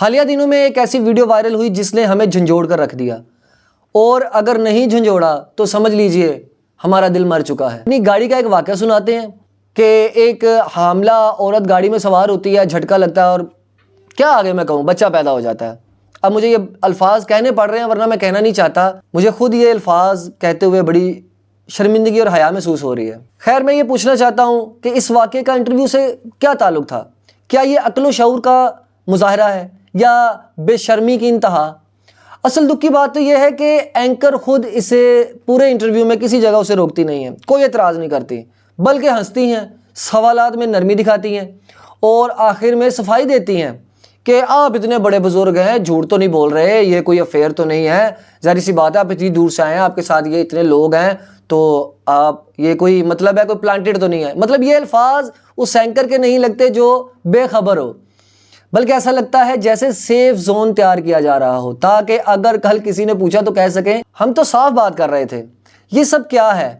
حالیہ دنوں میں ایک ایسی ویڈیو وائرل ہوئی جس نے ہمیں جھنجھوڑ کر رکھ دیا، اور اگر نہیں جھنجھوڑا تو سمجھ لیجئے ہمارا دل مر چکا ہے۔ اپنی گاڑی کا ایک واقعہ سناتے ہیں کہ ایک حاملہ عورت گاڑی میں سوار ہوتی ہے، جھٹکا لگتا ہے اور کیا آگے میں کہوں، بچہ پیدا ہو جاتا ہے۔ اب مجھے یہ الفاظ کہنے پڑ رہے ہیں ورنہ میں کہنا نہیں چاہتا، مجھے خود یہ الفاظ کہتے ہوئے بڑی شرمندگی اور حیا محسوس ہو رہی ہے۔ خیر، میں یہ پوچھنا چاہتا ہوں کہ اس واقعے کا انٹرویو سے کیا تعلق تھا؟ کیا یہ عقل و شعور کا مظاہرہ ہے یا بے شرمی کی انتہا؟ اصل دکھ کی بات تو یہ ہے کہ اینکر خود اسے پورے انٹرویو میں کسی جگہ اسے روکتی نہیں ہے، کوئی اعتراض نہیں کرتی، بلکہ ہنستی ہیں، سوالات میں نرمی دکھاتی ہیں اور آخر میں صفائی دیتی ہیں کہ آپ اتنے بڑے بزرگ ہیں، جھوٹ تو نہیں بول رہے، یہ کوئی افیئر تو نہیں ہے، ظاہر سی بات ہے آپ اتنی دور سے آئے ہیں، آپ کے ساتھ یہ اتنے لوگ ہیں، تو آپ یہ کوئی مطلب ہے، کوئی پلانٹڈ تو نہیں ہے۔ مطلب یہ الفاظ اس اینکر کے نہیں لگتے جو بے خبر ہو، بلکہ ایسا لگتا ہے جیسے سیف زون تیار کیا جا رہا ہو، تاکہ اگر کل کسی نے پوچھا تو کہہ سکیں ہم تو صاف بات کر رہے تھے۔ یہ سب کیا ہے؟